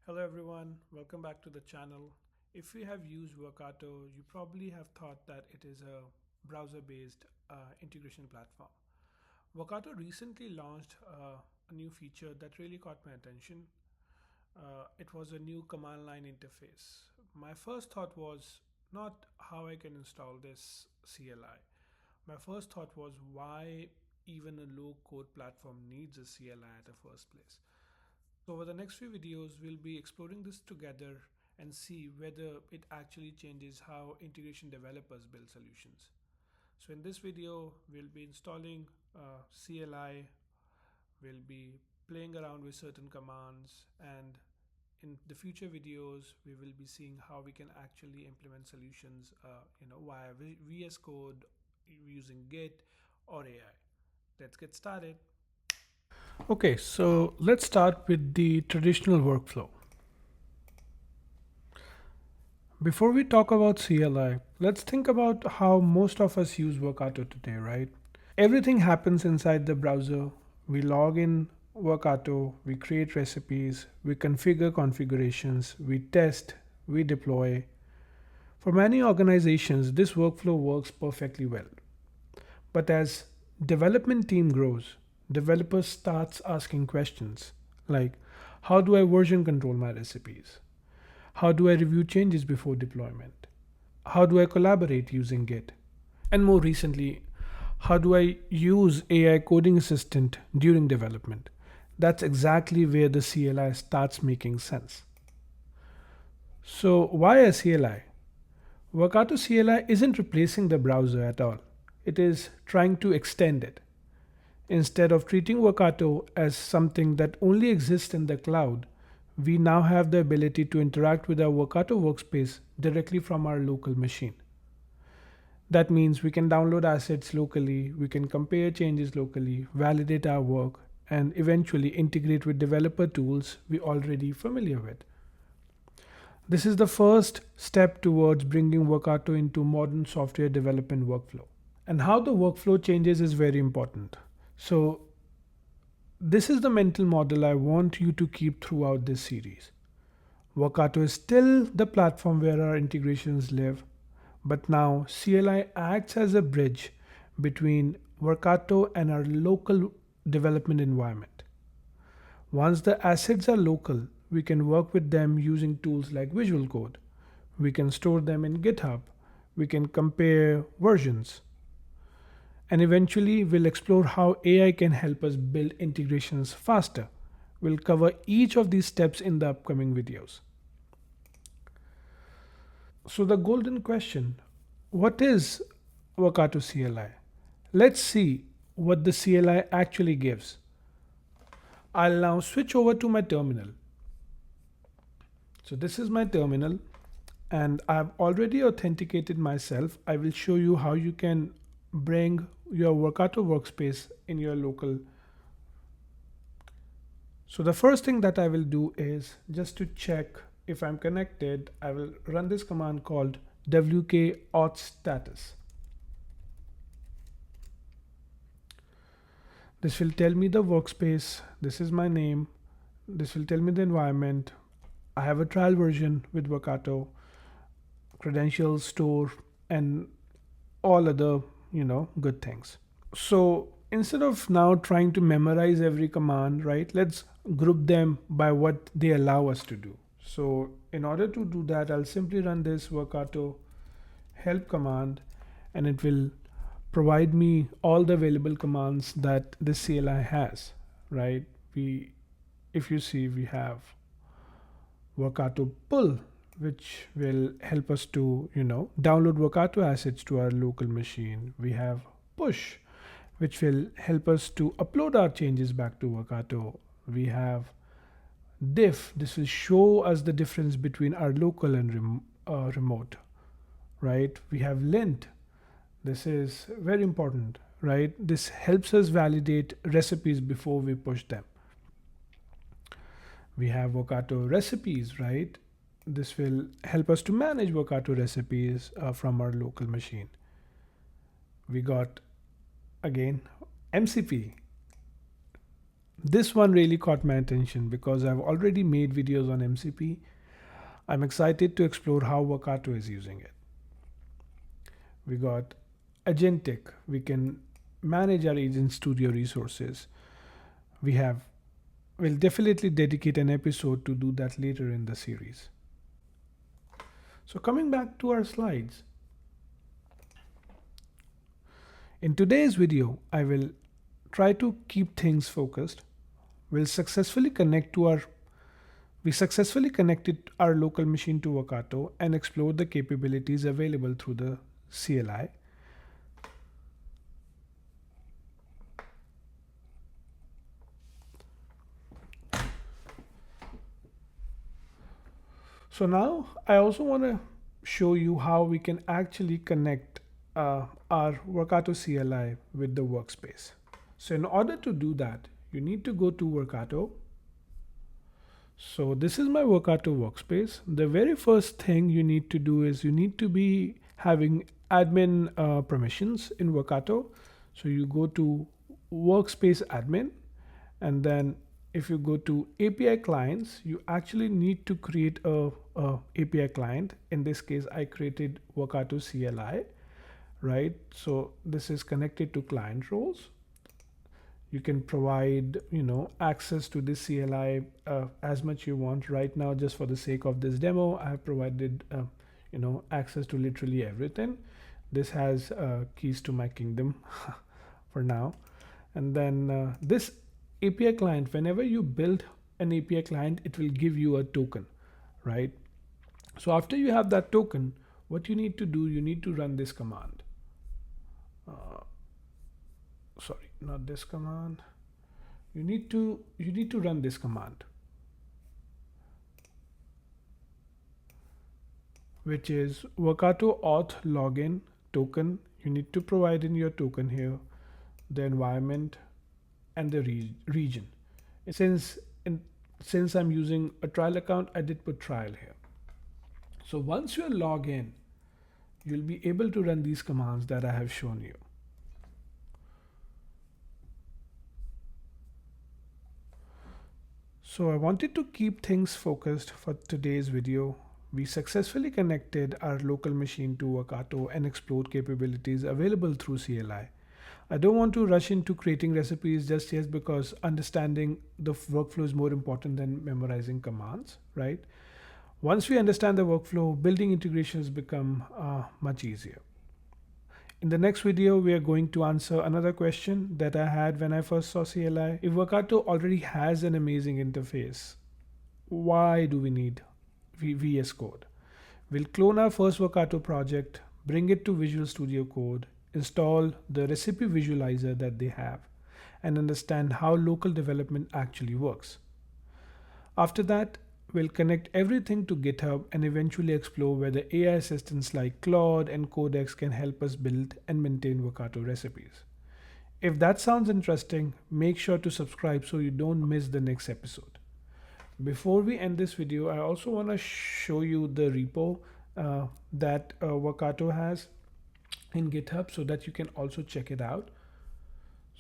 Hello everyone, welcome back to the channel. If you have used Workato, you probably have thought that it is a browser-based integration platform. Workato recently launched a new feature that really caught my attention. It was a new command line interface. My first thought was not how I can install this CLI. My first thought was why even a low code platform needs a CLI at the first place. So over the next few videos, we'll be exploring this together and see whether it actually changes how integration developers build solutions. So in this video, we'll be installing CLI, we'll be playing around with certain commands, and in the future videos, we will be seeing how we can actually implement solutions via VS Code using Git or AI. Let's get started. Okay, so let's start with the traditional workflow. Before we talk about CLI, let's think about how most of us use Workato today, right? Everything happens inside the browser. We log in Workato, we create recipes, we configure configurations, we test, we deploy. For many organizations, this workflow works perfectly well. But as development team grows, developers starts asking questions like, how do I version control my recipes? How do I review changes before deployment? How do I collaborate using Git? And more recently, how do I use AI coding assistant during development? That's exactly where the CLI starts making sense. So why a CLI? Workato CLI isn't replacing the browser at all. It is trying to extend it. Instead of treating Workato as something that only exists in the cloud, we now have the ability to interact with our Workato workspace directly from our local machine. That means we can download assets locally, we can compare changes locally, validate our work, and eventually integrate with developer tools we're already familiar with. This is the first step towards bringing Workato into modern software development workflow. And how the workflow changes is very important. So this is the mental model I want you to keep throughout this series. Workato is still the platform where our integrations live, but now CLI acts as a bridge between Workato and our local development environment. Once the assets are local, we can work with them using tools like Visual Code. We can store them in GitHub. We can compare versions. And eventually, we'll explore how AI can help us build integrations faster. We'll cover each of these steps in the upcoming videos. So the golden question, what is Workato CLI? Let's see what the CLI actually gives. I'll now switch over to my terminal. So this is my terminal and I've already authenticated myself. I will show you how you can bring your Workato workspace in your local. So the first thing that I will do is just to check if I'm connected, I will run this command called wk auth status. This will tell me the workspace. This is my name. This will tell me the environment. I have a trial version with Workato, credentials, store, and all other, good things. So instead of now trying to memorize every command, right, let's group them by what they allow us to do. So in order to do that, I'll simply run this Workato help command and it will provide me all the available commands that this CLI has, right? If you see, we have Workato pull, which will help us to, download Workato assets to our local machine. We have push, which will help us to upload our changes back to Workato. We have diff. This will show us the difference between our local and remote, right? We have lint. This is very important, right? This helps us validate recipes before we push them. We have Workato recipes, right? This will help us to manage Workato recipes from our local machine. We got again MCP. This one really caught my attention because I've already made videos on MCP. I'm excited to explore how Workato is using it. We got agentic. We can manage our agent studio resources. We have We'll definitely dedicate an episode to do that later in the series. So coming back to our slides, in today's video, I will try to keep things focused. We'll successfully connect to our We successfully connected our local machine to Workato and explored the capabilities available through the CLI. So now I also want to show you how we can actually connect our Workato CLI with the workspace. So in order to do that, you need to go to Workato. So this is my Workato workspace. The very first thing you need to do is you need to be having admin permissions in Workato. So you go to workspace admin, and then if you go to API clients, you actually need to create a API client. In this case, I created Workato CLI, right? So this is connected to client roles. You can provide access to this CLI as much you want. Right now, just for the sake of this demo, I have provided access to literally everything. This has keys to my kingdom for now. And then this API client, whenever you build an API client, it will give you a token, right? So after you have that token, what you need to do, you need to run this command. Sorry, not this command. You need to run this command, which is Workato auth login token. You need to provide in your token here the environment and the region. Since since I'm using a trial account, I did put trial here. So once you log in, you'll be able to run these commands that I have shown you. So I wanted to keep things focused for today's video. We successfully connected our local machine to Workato and explored capabilities available through CLI. I don't want to rush into creating recipes just yet because understanding the workflow is more important than memorizing commands, right? Once we understand the workflow, building integrations become much easier. In the next video, we are going to answer another question that I had when I first saw CLI. If Workato already has an amazing interface, why do we need VS Code? We'll clone our first Workato project, bring it to Visual Studio Code, install the recipe visualizer that they have, and understand how local development actually works. After that, we'll connect everything to GitHub and eventually explore whether AI assistants like Claude and Codex can help us build and maintain Workato recipes. If that sounds interesting, make sure to subscribe so you don't miss the next episode. Before we end this video, I also want to show you the repo that Workato has in GitHub so that you can also check it out.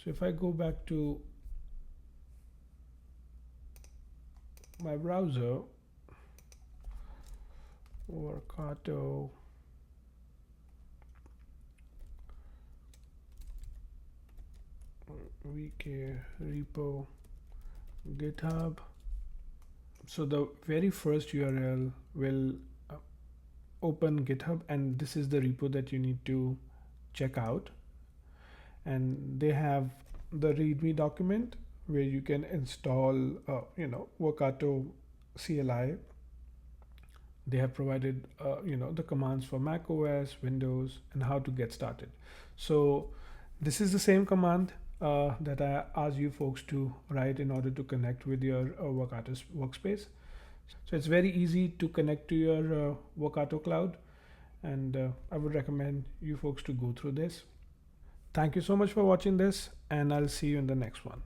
So if I go back to my browser, Workato VK repo GitHub. So the very first URL will open GitHub, and this is the repo that you need to check out. And they have the README document where you can install Workato CLI. They have provided the commands for Mac OS, Windows, and how to get started. So this is the same command that I asked you folks to write in order to connect with your Workato workspace. So it's very easy to connect to your Workato cloud, and I would recommend you folks to go through this. Thank you so much for watching this, and I'll see you in the next one.